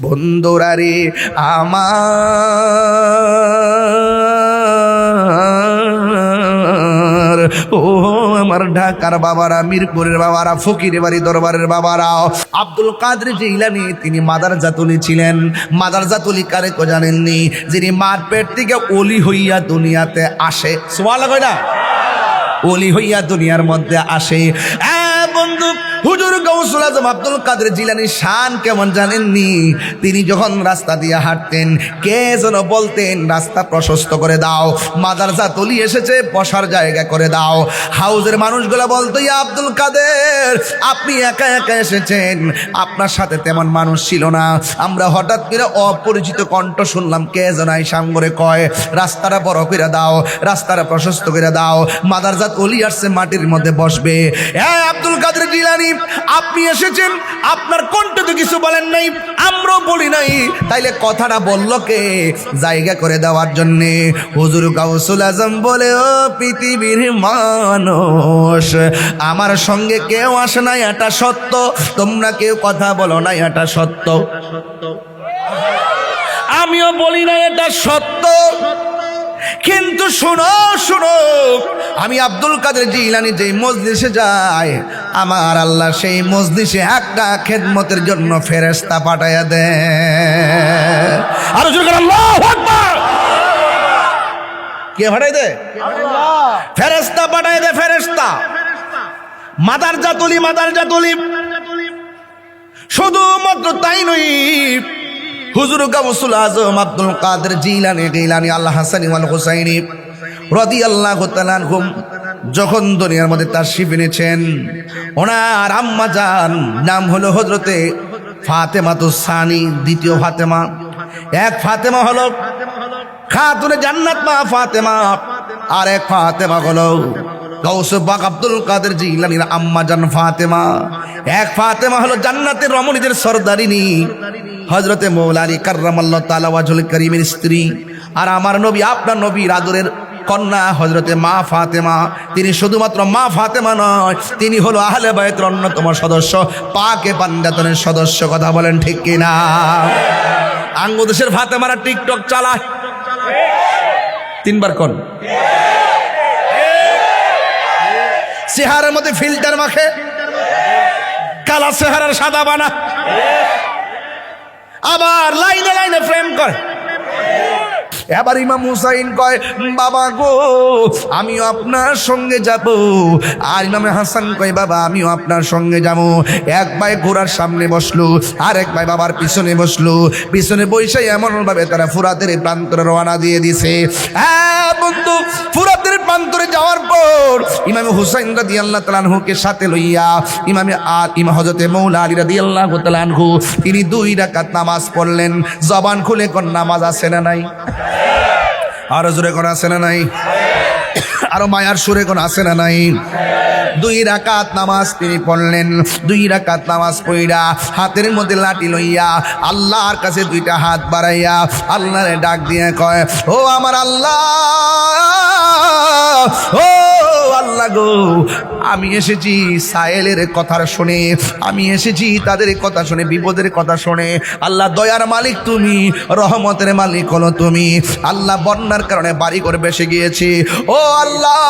বন্ধুরা রে আমার, ও আমার ঢাকার বাবারা, মিরপুরের বাবারা, ফকির বাড়ি দরবারের বাবারা, আব্দুল কাদের জিলানী তিনি মাদারজাতুলি ছিলেন। মাদারজাতুলি কারে কো জানেননি? যিনি মার পেট থেকে ওলি হইয়া দুনিয়াতে আসে। সুবহানাল্লাহ কই না? ওলি হইয়া দুনিয়ার মধ্যে আসে। বন্ধু, হুজুর গাউসুল আজম আব্দুল কাদের জিলানীর শান কেমন জানেননি? তিনি যখন রাস্তা দিয়ে হাঁটতেন, কে যেন বলতেন রাস্তা প্রশস্ত করে দাও, মাদারজাতুলি এসেছে, বসার জায়গা করে দাও। হাউজের মানুষগুলো বলতো, ইয়া আব্দুল কাদের, আপনি একা একা এসেছেন, আপনার সাথে তেমন মানুষ ছিল না। আমরা হঠাৎ করে অপরিচিত কণ্ঠ শুনলাম, কে যেন সামনে কয় রাস্তাটা বড় করে দাও, রাস্তাটা প্রশস্ত করে দাও, মাদারজাতুলি আসছে, মাটির মধ্যে বসবে। আব্দুল কাদের জিলানী, আপনি এসেছেন, আপনার কণ্ঠ তো কিছু বলেন নাই, আমরাও বলি নাই, তাইলে কথাটা বলল কে? জায়গা করে দেওয়ার জন্যে। হুজুর গাউসুল আজম বলে, ও পৃথিবীর মানুষ, আমার সঙ্গে কেউ আসে না, এটা সত্য, তোমরা কেউ কথা বলো না, এটা সত্য, আমিও বলি না এটা সত্য, কিন্তু শোনো শোনো, আমি আব্দুল কাদের জিলানী যেই মজলিসে যাই, আমার আল্লাহ সেই মজলিসে একটা খেদমতের জন্য ফেরেশতা পাঠাইয়া দেয়। আর জোরে করে আল্লাহু আকবার। কে পাঠাই দেয়? আল্লাহ। ফেরেশতা পাঠাই দেয়, ফেরেশতা। মাদারজাতুলি, মাদারজাতুলি। শুধুমাত্র তাই নয়, হুজুর গাউসুল আজম আব্দুল কাদের জিলানী আল হাসানী ওয়াল হুসাইনী রাদিয়াল্লাহু তাআলা আনহুম যখন দুনিয়ার মধ্যে তাশরীফ এনেছেন, ওনার আম্মা জান নাম হলো হযরতে ফাতেমাতুস সানি, দ্বিতীয় ফাতেমা। এক ফাতেমা হলো খাতুনে জান্নাত মা ফাতেমা, আর এক ফাতেমা হলো গাউসে পাক আব্দুল কাদের জিলানীর আম্মা জান ফাতেমা। এক ফাতেমা হলো জান্নাতের রমণীদের সরদারিনী হযরতে মৌলা আলী কাররামাল্লাহু তাআলা ওয়াজহুল কারীমের স্ত্রী। আর আমার নবী, আপনার নবীর আদরের কন্যা হযরতে মা ফাতেমা। তিনি শুধুমাত্র মা ফাতেমা নয়, তিনি হলো আহলে বায়তের অন্যতম সদস্য, পাকে পাঞ্জাতনের সদস্য। কথা বলেন ঠিক কিনা? আঙ্গুদেশের ফাতেমারা টিকটক চালায়, তিনবার কোন চেহারার মধ্যে ফিল্টার মাখে, কালা চেহারার সাদা বানা, আবার লাইনে লাইনে প্রেম করে। এবার ইমাম হুসাইন কয়, বাবা গো আমিও আপনার সঙ্গে যাব। আর ইমাম হাসান কয়, বাবা আমিও আপনার সঙ্গে যাব। এক ভাই ঘোড়ার সামনে বসলো, আর এক ভাই বাবার পিছনে বসলো। পিছনে বসে এমন ভাবে তারা ফুরাতের প্রান্তরে রওনা দিয়ে দিছে। হ্যাঁ বন্ধু, ফুরাতের প্রান্তরে যাওয়ার পর ইমাম হুসাইন রাদিয়াল্লাহু তাআলা আনহুকে সাথে লইয়া ইমাম হযরতে মৌলা আলী রাদিয়াল্লাহু তাআলা আনহু তিনি 2 রাকাত নামাজ পড়লেন। জবান খুলে কোন নামাজ আছে না নাই? আরো জোরে কোন আছে না নাই? আরো মায়ার সুরে কোন আছে না নাই? 2 রাকাত নামাজ তিনি পড়লেন। 2 রাকাত নামাজ পড়া হাতের মধ্যে লাঠি লইয়া আল্লাহর কাছে 2টা হাত বাড়াইয়া আল্লাহরে ডাক দিয়ে কয়, ও আমার আল্লাহ, ও আল্লাহ গো, আমি এসেছি সায়েলের কথা শুনে, আমি এসেছি তাদের কথা শুনে, বিপদের কথা শুনে। আল্লাহ দয়ার মালিক তুমি, রহমতের মালিক হলো তুমি। আল্লাহ বন্যার কারণে বাড়ি ঘর ভেসে গিয়েছি, ও আল্লাহ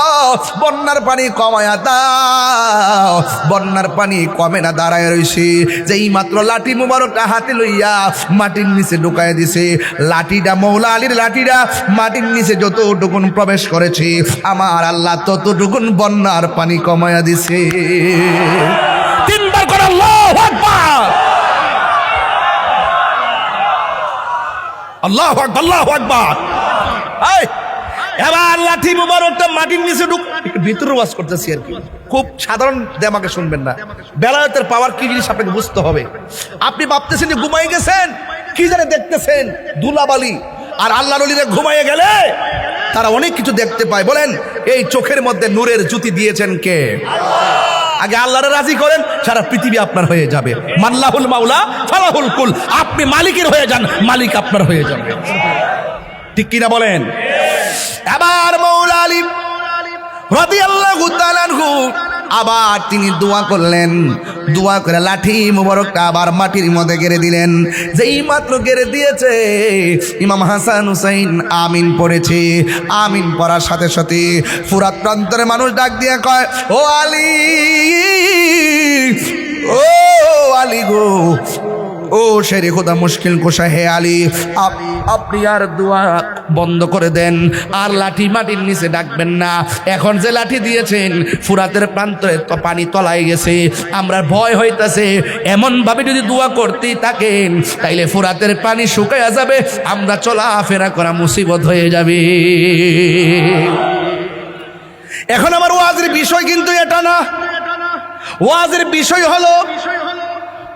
বন্যার পানি কমায়া দাও। বন্যার পানি কমে না, দাঁড়ায় রইছি। যেই মাত্র লাঠি মুবারকটা হাতে লইয়া মাটির নিচে ঢুকায় দিছে, লাঠিটা মৌলা আলীর লাঠিটা মাটির নিচে যতটুকুন প্রবেশ করেছি, আমার আল্লাহ ততটুকুন বন্যার পানি কমায়া দিছে। 3বার করে আল্লাহু আকবার, আল্লাহু আকবার, আল্লাহু আকবার। এবার লাঠি মুবারকটা মাটির নিচে ভিতরে ওয়াজ করতেছি আর কি, খুব সাধারণ দেমাকে শুনবেন না। বেলায়েতের পাওয়ার কি জিনিস আপনাকে বুঝতে হবে। আপনি ভাবতেছেন যে ঘুমাই গেছেন, কি জানে দেখতেছেন ধুলাবালি। আর আল্লাহর ওলিরা ঘুমাইয়ে গেলে তারা অনেক কিছু দেখতে পায়। বলেন, এই চোখের মধ্যে নূরের জ্যোতি দিয়েছেন কে? আগে আল্লাহরে রাজি করেন, সারা পৃথিবী আপনার হয়ে যাবে। মাল্লাহুল মাওলা ফালাহুল কুল। আপনি মালিকের হয়ে যান, মালিক আপনার হয়ে যাবে। ঠিক কিনা বলেন? এবার মৌলা আলী রাদিয়াল্লাহু তাআলা আনহু আবার তিনি দোয়া করলেন, দোয়া করে লাঠি মুবারকটা আবার মাটির মধ্যে গেড়ে দিলেন। যেই মাত্র গেড়ে দিয়েছে, ইমাম হাসান হুসাইন আমিন পড়েছে। আমিন পড়ার সাথে সাথে ফুরাত প্রান্তরে মানুষ ডাক দিয়ে কয়, ও আলী, ও আলী গো, ও শেরে খোদা মুশকিল কোষা, হে আলী, আপনি আর দোয়া বন্ধ করে দেন, আর লাঠি মাটির নিচে ডাকবেন না। এখন যে লাঠি দিয়েছেন ফুরাতের প্রান্তরে তো পানি তলায় গেছে, আমরা ভয় হইতাছে এমন ভাবে যদি দোয়া করতেই থাকেন তাইলে ফুরাতের পানি শুকায়া যাবে, আমরা চলাফেরা করা মুসিবত হয়ে যাবে। এখন আমার ওয়াজের বিষয় কিন্তু এটা না। ওয়াজের বিষয় হলো,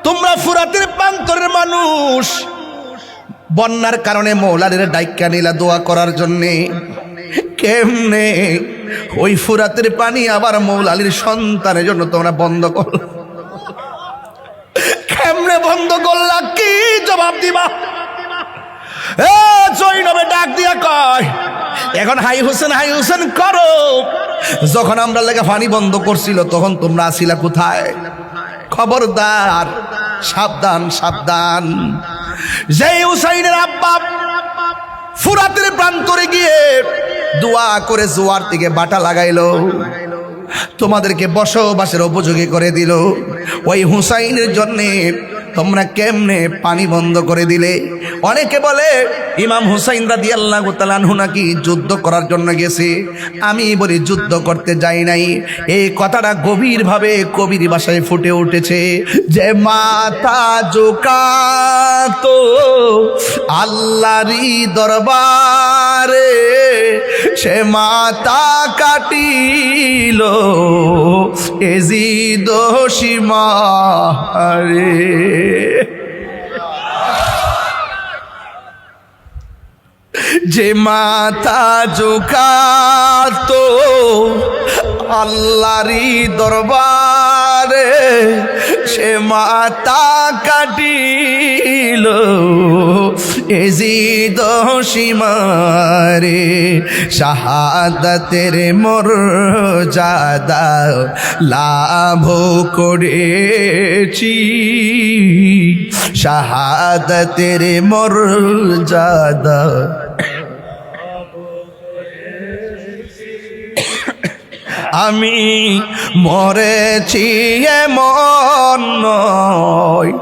তোমরা ফুরাতের প্রান্তরের মানুষ, বন্যার কারণে মৌলাদের ডাইক্কা নিলা দোয়া করার জন্যে। কেমনে ওই ফুরাতের পানি আবার মৌলালির সন্তানের জন্য তোমরা বন্ধ করল? কেমনে বন্ধ করলা? কি জবাব দিবা? জৈনবে ডাক দিয়া কয়, এখন হাই হোসেন করো। যখন আমরা লেগে পানি বন্ধ করছিল তখন তোমরা আসিলা কোথায়? খবরদার, সাবধান সাবধান। যেই হুসাইনের আব্বা ফুরাতের প্রান্তরে গিয়ে দোয়া করে জোয়ার থেকে বাটা লাগাইলো, তোমাদেরকে বসবাসের উপযোগী করে দিল, ওই হুসাইনের জন্যে তোমরা কেমনে পানি বন্ধ করে দিলে? অনেকে বলে ইমাম হুসাইন রাদিয়াল্লাহু তাআলা আনহু নাকি যুদ্ধ করার জন্য গেছে। আমি বলি যুদ্ধ করতে যাই নাই। এই কথাটা গভীরভাবে কবির ভাষায় ফুটে উঠেছে যে মাথা ঝুঁকাতো আল্লাহরই দরবারে, সে মাথা কাটিল এজিদ সীমারে। যে মাথা ঝুঁকাতো আল্লাহরই দরবারে, সে মাথা কাটিল এজিদ সীমারে। শাহাদাতের মর্যাদা লাভ করেছি, শাহাদাতের মর্যাদা আমি মরেছি এমন নয়,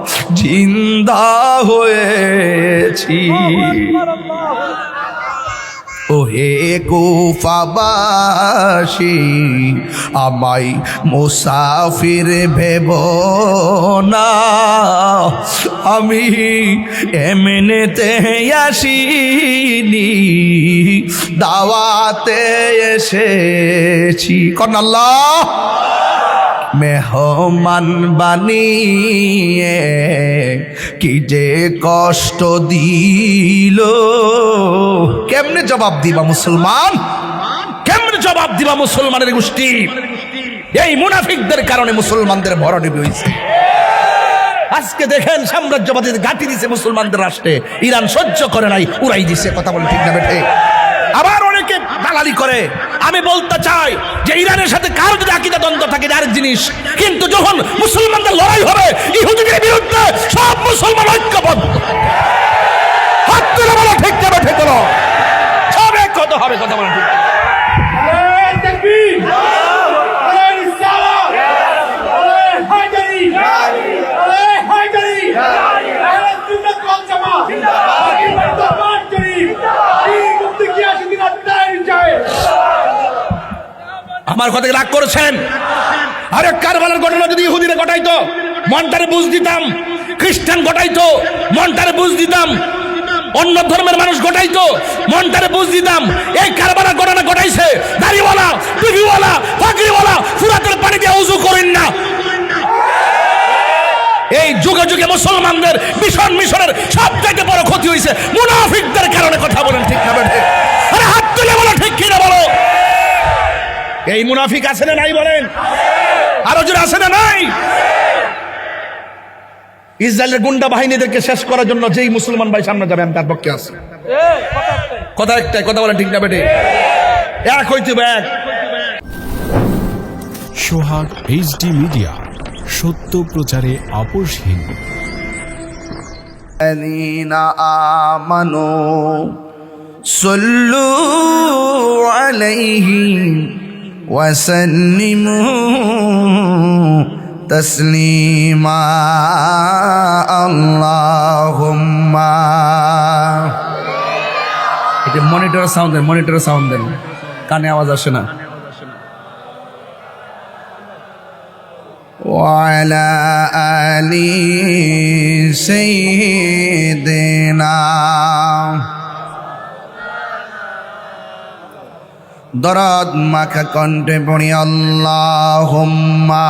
জিন্দা হয়েছি। ওহে কুফাবাসী, আমায় মুসাফির ভেব না, আমি এমনিতে আসিনি, দাওয়াতে এসেছি। কোন আল্লাহ মেহমান বানিয়ে কি যে কষ্ট দিল। কেমনে জবাব দিবা মুসলমান? কেমনে জবাব দিবা মুসলমানের গোষ্ঠী? এই মুনাফিকদের কারণে মুসলমানদের ভরণী হয়েছে। আজকে দেখেন সাম্রাজ্যবাদী ঘাঁটি দিছে মুসলমানদের রাষ্ট্রে, ইরান সহ্য করে নাই, উড়াই দিছে। কথা বলে ঠিক না বেঠে? আবার অনেকে দালালি করে। আমি বলতে চাই যে ইরানের সাথে কারো যদি আকীদা দ্বন্দ্ব থাকে আরেক জিনিস, কিন্তু যখন মুসলমানদের লড়াই হবে ইহুদিদের বিরুদ্ধে সব মুসলমান ঐক্যবদ্ধ। হাত তুলে বলো ঠিক না বেঠে? বলো সবে কত হবে? কথা বলা ঠিক? আমার কথা রাগ করেছেন? আরে কারবালার ঘটনা যদি ইহুদিরা ঘটাইতো মনটারে বুঝ দিতাম, খ্রিস্টান ঘটাইতো মনটারে বুঝ দিতাম, অন্য ধর্মের মানুষ ঘটাইতো মনটারে বুঝ দিতাম। এই কারবালার ঘটনা ঘটাইছে দাড়িওয়ালা, টুপিওয়ালা, পাগড়িওয়ালা, ফুরাতের পানি দিয়ে ওযু করেন না। এই যুগে যুগে মুসলমানদের মিশনের সবথেকে বড় ক্ষতি হয়েছে মুনাফিকদের কারণে। কথা বলেন ঠিক না বেঠে? আরে হাত তুলে বলো ঠিক কিনা বলো? এই মুনাফিক আছে না নাই বলেন? আরো জোরে আছে না নাই? ইসরায়েলের গুন্ডা বাহিনীদেরকে শেষ করার জন্য যেই মুসলমান ভাই সামনে যাবে আমি তার পক্ষে আছি। কথা একটাই, কথা বলেন ঠিক না বেটে? এক হইতে এক। সোহাগ এইচডি মিডিয়া, সত্য প্রচারে আপোষহীন। الذين آمنوا صلوا عليه وسلموا تسليما اللهم এটা মনিটর সাউন্ড দেন কানে আওয়াজ আসে না وعلى آل سيدنا দরদ মাখা কণ্ঠে পড়ি আল্লাহুম্মা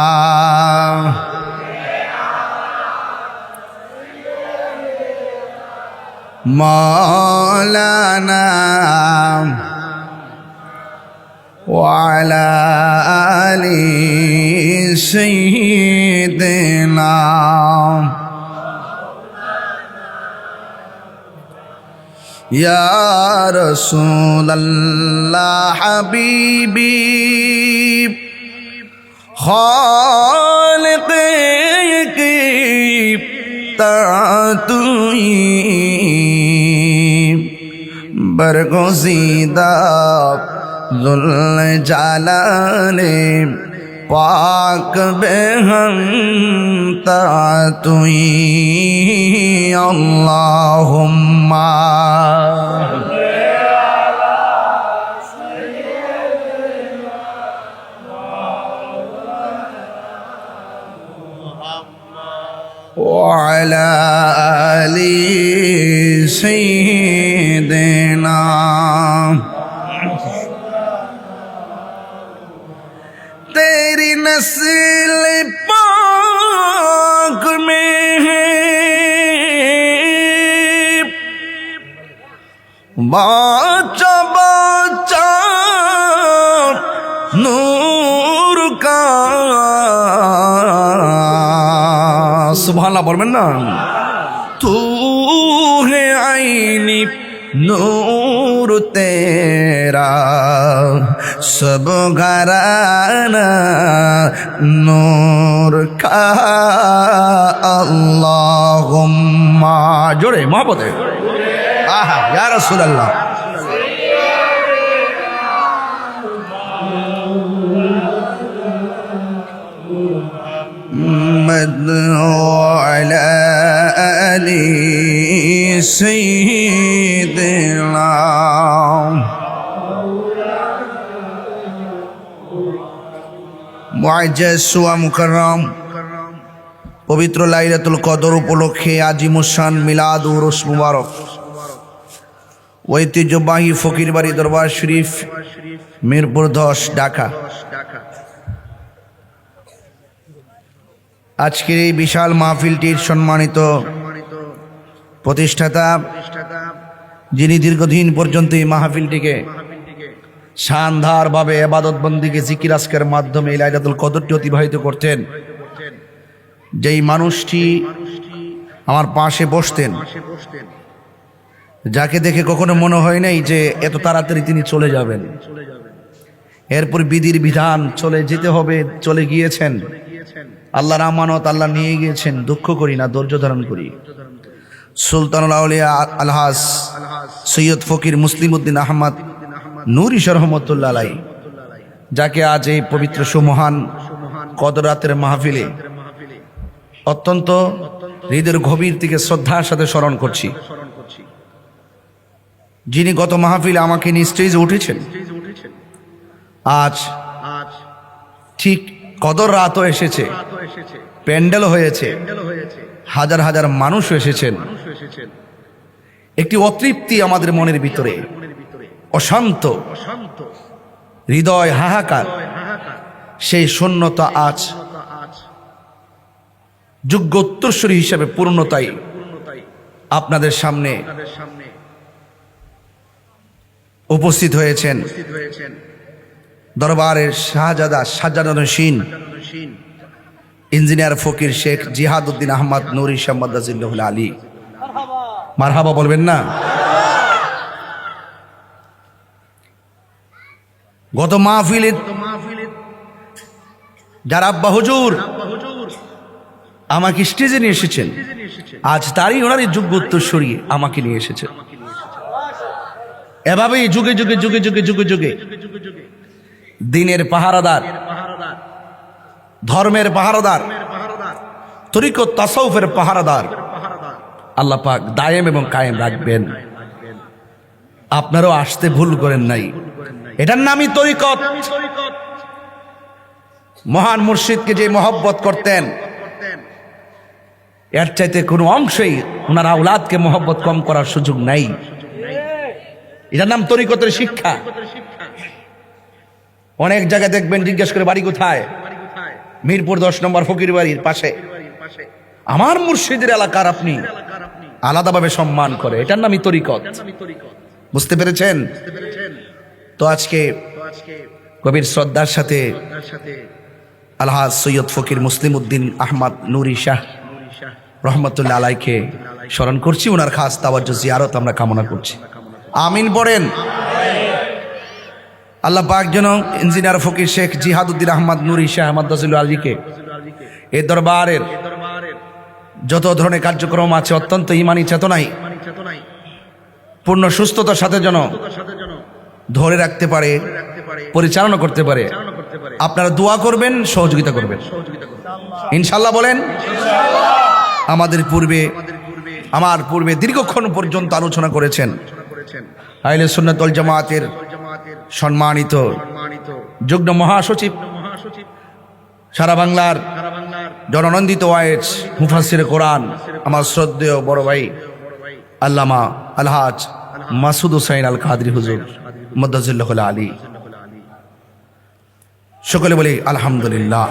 মাওলানা وعلى آل سيدنا يا رسول الله حبيبي خالقي تعطي برگزیدہ ذل جلاله پاک بہم تعطی اللہم وعلى آل سيدنا तेरी नस्ल पाक में है बाचा बाचा नूर का सुभान बोलবেন না तू है आईनी नूर तेरा सब घराना नूर का अल्लाहुम्मा जोड़े मोहब्बत है आहा या रसूल अल्लाह وعلى آل سيدنا মুআজ্জাজ ওয়া মুকাররম পবিত্র লাইলাতুল কদর উপলক্ষে আজিমুশান মিলাদ উরুস মুবারক ঐতিহ্যবাহী ফকিরবাড়ি দরবার শরীফ মিরপুর 10 ঢাকা আজকের এই বিশাল মাহফিলটির সম্মানিত প্রতিষ্ঠাতা যিনি দীর্ঘদিন পর্যন্ত এই মাহফিলটিকে শানদারভাবে ইবাদত বন্দেগী জিকির আজকারের মাধ্যমে এই লাইলাতুল কদরটি অতিবাহিত করতেন যেই মানুষটি আমার পাশে বসতেন যাকে দেখে কখনো মনে হয় নাই যে এত তাড়াতাড়ি তিনি চলে যাবেন এরপর বিধির বিধান চলে যেতে হবে চলে গিয়েছেন আল্লাহর আমানত আল্লাহ নিয়ে গিয়েছেন দুঃখ করি না ধৈর্য ধারণ করি সুলতানুল আউলিয়া আলহাজ সৈয়দ ফকির মুসলিম উদ্দিন আহমদ নূরি রহমতুল্লাহ আলাইহি যাকে আজ এই পবিত্র সুমহান কদর রাতের মাহফিলে অত্যন্ত হৃদয়ের গভীর থেকে শ্রদ্ধার সাথে স্মরণ করছি যিনি গত মাহফিলে আমাকে নিয়ে স্টেজে উঠেছেন আজ ঠিক কদর রাতও এসেছে প্যান্ডেল হয়েছে হাজার হাজার মানুষ এসেছেন একটি অতৃপ্তি আমাদের মনের ভিতরে অশান্ত হৃদয় হাহাকার সেই শূন্যতা আজ যোগ্য উত্তরসূরি হিসাবে পূর্ণতাই আপনাদের সামনে উপস্থিত হয়েছেন দরবারের শাহজাদা সাজ্জাদানশীন ইঞ্জিনিয়ার ফকির শেখ জিহাদউদ্দিন আহমদ নূরি শাহ রাজিয়াল্লাহু আলী মারহাবা বলবেন না গত মাহফিলে যার আব্বা হুজুর আমাকে স্টেজে নিয়ে এসেছেন, আজ তারই ওনারই যোগ্য উত্তরসূরি আমাকে নিয়ে এসেছেন। এভাবেই যুগে যুগে যুগে যুগে যুগে যুগে দিনের পাহারাদার, ধর্মের পাহারাদার, তরিকত তাসাউফের পাহারাদার আল্লাহ পাক দায়েম এবং কায়েম রাখবেন। আপনারাও আসতে ভুল করেন নাই, এটার নামই তরিকত। মহান মুর্শিদকে যে মহব্বত করতেন, এর চাইতে কোনো অংশেই ওনার আওলাদকে মহব্বত কম করার সুযোগ নাই। এটার নাম তরিকতের শিক্ষা। অনেক জায়গায় দেখবেন, জিজ্ঞেস করে বাড়ি কোথায়, মিরপুর 10 নম্বর ফকির বাড়ির পাশে। আমার মুর্শিদের এলাকার আপনি আলাদাভাবে সম্মান করে, এটার নামই তরিকত। বুঝতে পেরেছেন? তো আজকে কবির শ্রদ্ধার সাথে আলহাজ সৈয়দ ফকির মুসলিম উদ্দিন আহমদ নুরি শাহ রহমতুল্লাহ আলাইকে স্মরণ করছি। ওনার খাস তাওয়াজ্জুহ জিয়ারত আমরা কামনা করছি। আমিন পড়েন। আল্লাহ পাক যেন ইঞ্জিনিয়ার ফকির শেখ জিহাদউদ্দিন আহমদ নুরি শাহ মাদ্দাজিল আলীকে এই দরবারের যত ধরনের কার্যক্রম আছে অত্যন্ত ইমানি চেতনায় পূর্ণ সুস্থতার সাথে যেন ধরে রাখতে পারে, পরিচালনা করতে পারে। আপনারা দোয়া করবেন, সহযোগিতা করবেন ইনশাল্লাহ। বলেন। আমার পূর্বে দীর্ঘক্ষণ পর্যন্ত আলোচনা করেছেন আহলে সুন্নাত ওয়াল জামাতের সম্মানিত যুগ্ম মহাসচিব, সারা বাংলার জননন্দিত ওয়াইজ মুফাসসিরে কোরআন, আমার শ্রদ্ধেয় বড় ভাই আল্লামা আলহাজ মাসুদ হুসাইন আল কাদরি হুজুর মুদ্দাজিল্লাহ আলী। সকলে বলি আলহামদুলিল্লাহ।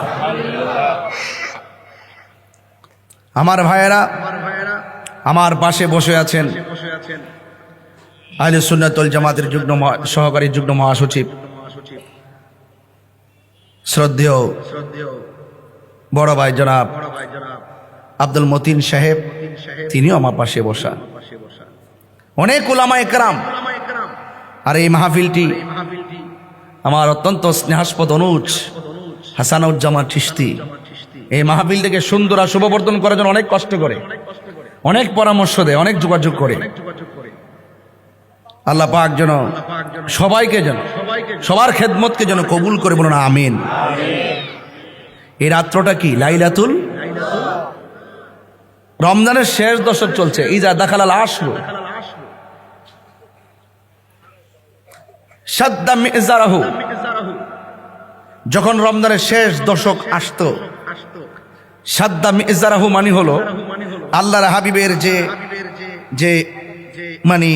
আমার ভাইয়েরা আমার পাশে বসে আছেন আহলে সুন্নাত ওয়াল জামাতের সহকারী যুগ্ম মহাসচিব শ্রদ্ধেয় বড় ভাই জনাব আব্দুল মতিন সাহেব, তিনিও আমার পাশে বসা। অনেক উলামা একরাম। আর এই মাহফিলটি আমার অত্যন্ত স্নেহাস্পদ অনুজ হাসানুজ্জামান চিশতি এই মাহফিলটাকে সুন্দর আর শুভবর্ধন করার জন্য অনেক কষ্ট করে, অনেক পরামর্শ দেয়, অনেক যোগাযোগ করে। আল্লাহ পাক যেন সবাইকে যেন সবার খেদমতকে যেন কবুল করে, বলুন আমিন। এই রাত্রটা কি লাইলাতুল রমজানের শেষ দশক চলছে। ইজা দাখালাল আশরু শাদ্দা মিজারাহু, যখন রমজানের শেষ দশক আসতো, শাদ্দা মিজারাহু মানে হলো আল্লাহর হাবিবের যে মানে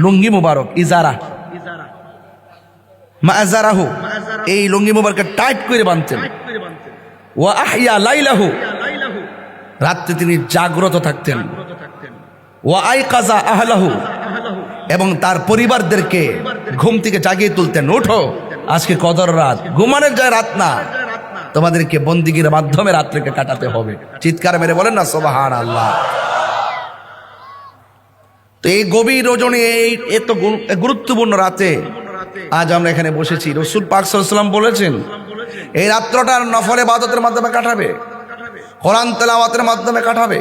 লুঙ্গি মুবারক, ইজারা মাজারাহু, এই লুঙ্গি মুবারককে টাইট করে বাঁধতেন। ওয়া আহইয়া লাইলাহু, রাত্রে তিনি জাগ্রত থাকতেন। ওয়া আইকাযা আহলাহু, এবং তার পরিবারদেরকে ঘুম থেকে জাগিয়ে তুলতেন। ওঠো, আজকে কদর রাত, ঘুমানোর যায় রাত না, তোমাদেরকে বন্দিগির মাধ্যমে রাত্রিকে কাটাতে হবে। চিৎকার মেরে বলেন না সুবহানাল্লাহ। তো এই গভীর রজনী, এই এত গুরুত্বপূর্ণ রাতে আজ আমরা এখানে বসেছি। রাসূল পাক সাল্লাল্লাহু আলাইহি ওয়াসাল্লাম বলেছেন, এই রাত্রটার নফল ইবাদতের মাধ্যমে কাটাবে, কোরআন তেলাওয়াতের মাধ্যমে কাটাবে,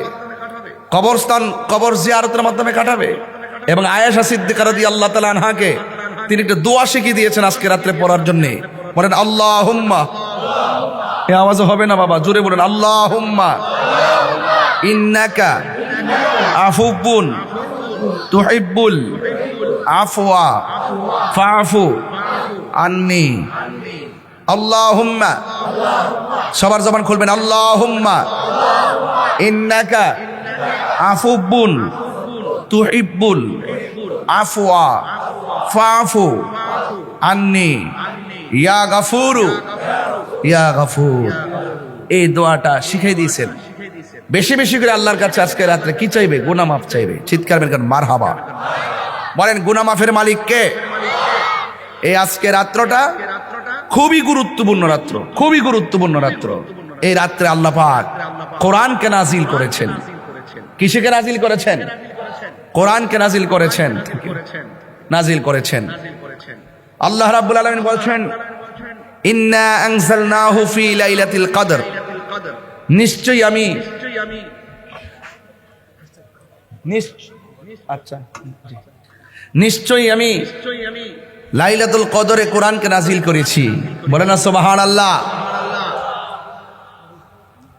কবর জিয়ারতের মাধ্যমে কাটাবে। এবং আয়েশা সিদ্দিকা রাদিয়াল্লাহু তাআলা আনহাকে তিনি একটা দোয়া শিখিয়ে দিয়েছেন আজকে রাত্রে পড়ার জন্য। বলেন আল্লাহুম্মা, এ আওয়াজ হবে না বাবা, জোরে বলেন আল্লাহুম্মা ইন্নাকা আফুবুন তুহিব্বুল আফওয়া ফাআফু আন্নি। আল্লাহুম্মা, সবার জবান খুলবেন, আল্লাহুম্মা ইন্নাকা আফুবুন তুহিব্বুল আফওয়া ফাআফু আন্নি ইয়া গাফুরু ইয়া গাফুর। এই দোয়াটা শিখাই দিয়েছেন। বেশি বেশি করে আল্লাহর কাছে আজকে রাত্রে কি চাইবে? গুনাহ মাফ চাইবে। চিৎকার মেরে মারহাবা বলেন। গুনাহ মাফের মালিক কে? এই আজকে রাত্রটা খুবই গুরুত্বপূর্ণ রাত্র, খুবই গুরুত্বপূর্ণ রাত্র। এই রাত্রে আল্লাহ পাক কোরআনকে নাজিল করেছেন। কিসেকে নাজিল করেছেন? কোরআনকে নাজিল করেছেন, নাজিল করেছেন। আল্লাহ রাব্বুল আলামিন বলছেন, ইন্না আনজালনাহু ফি লাইলাতিল কদর, নিশ্চয়ই আমি নিশ্চয়ই আমি লাইলাতুল কদরে কোরআনকে নাজিল করেছি। বলেন না সুবহানাল্লাহ।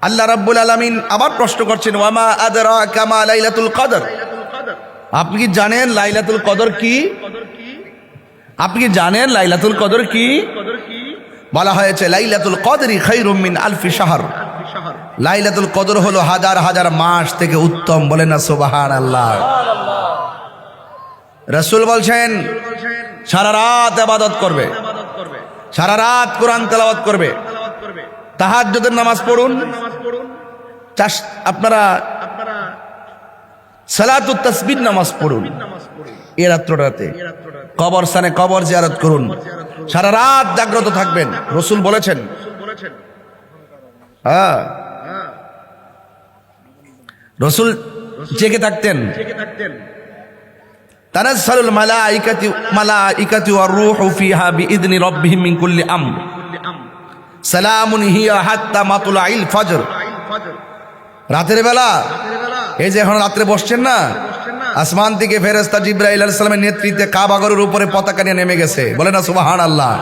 আল্লাহ রাব্বুল আলামিন আবার প্রশ্ন করছেন, ওয়ামা আদরাকা মা লাইলাতুল কদর, আপনি কি জানেন লাইলাতুল কদর কি? আপনি কি জানেন লাইলাতুল কদর কি? বলা হয়েছে লাইলাতুল কদরি খায়রুম মিন আলফি শাহর, লাইলাতুল কদর হলো হাজার হাজার মাস থেকে উত্তম। বলেন না সুবহানাল্লাহ। রাসূল বলছেন সারা রাত ইবাদত করবে, সারা রাত কোরআন তেলাওয়াত করবে, তাহাজ্জুদের নামাজ পড়ুন, আপনারা সালাতুত তাসবিহ নামাজ পড়ুন এ রাত্রটাতে, কবরস্থানে কবর জিয়ারত করুন, সারা রাত জাগ্রত থাকবেন। রাসূল বলেছেন, হ্যাঁ রাসূল জেগে থাকতেন। তানাজ্জালুল মালাইকাতু ওয়ার রূহু ফিহা বিইذনি রাব্বিহিম মিন কুল্লি আমর সালামুন হিয়া হাত্তা মাতলাইল ফজর। রাতের বেলা, এই যে এখন রাত্রে বসছেন না, আসমান থেকে ফেরেশতা জিবরাইল আলাইহিস সালামের নেতৃত্বে কাবা ঘরের উপরে পতাকা নিয়ে নেমে গেছে। বলে না সুবহানাল্লাহ।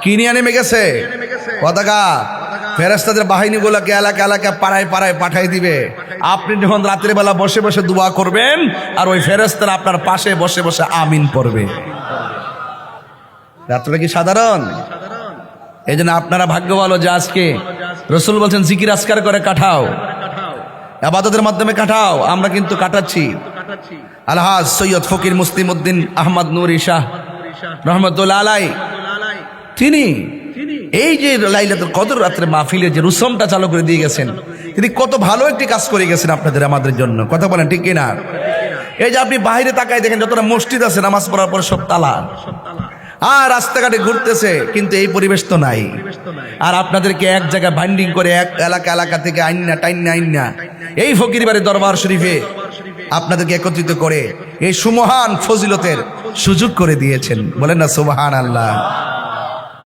কি নিয়ে নেমে গেছে? পতাকা। ফেরেশতাদের বাহিনীগুলোকে এলাকা এলাকা পাড়ায় পাড়ায় পাঠাই দিবে। আপনি যখন রাতের বেলা বসে বসে দোয়া করবেন, আর ওই ফেরেশতারা আপনার পাশে বসে বসে আমিন পড়বে। রাত্রে কি সাধারণ? এই জন্য আপনারা ভাগ্য ভালো যে আজকে রাসূল বলছেন জিকির আজকার করে কাটাও, ইবাদতের মাধ্যমে কাটাও। আমরা কিন্তু কাটাচ্ছি। আলহাজ সৈয়দ ফকির মুসলিম উদ্দিন আহমদ নুরি শাহ রহমতুল্লাহ আলাই, তিনি এই যে লাইলাতুল কদর রাত্রে মাহফিলের যে রুসমটা চালু করে দিয়ে গেছেন, তিনি কত ভালো একটি কাজ করে গেছেন আপনাদের আমাদের জন্য। কথা বলেন ঠিক কিনা? এই যে আপনি বাইরে তাকায় দেখেন, যতটা মসজিদ আছে নামাজ পড়ার পর সব তালা, আর রাস্তাঘাটে ঘুরতেছে, কিন্তু এই পরিবেশ তো নাই। আর আপনাদেরকে এক জায়গায় বাইন্ডিং করে এক এলাকা এলাকা থেকে আইন্না এই ফকির বাড়ি দরবার শরীফে আপনাদেরকে একত্রিত করে এই সুমহান ফজিলতের সুযোগ করে দিয়েছেন। বলেন না সুবহানাল্লাহ।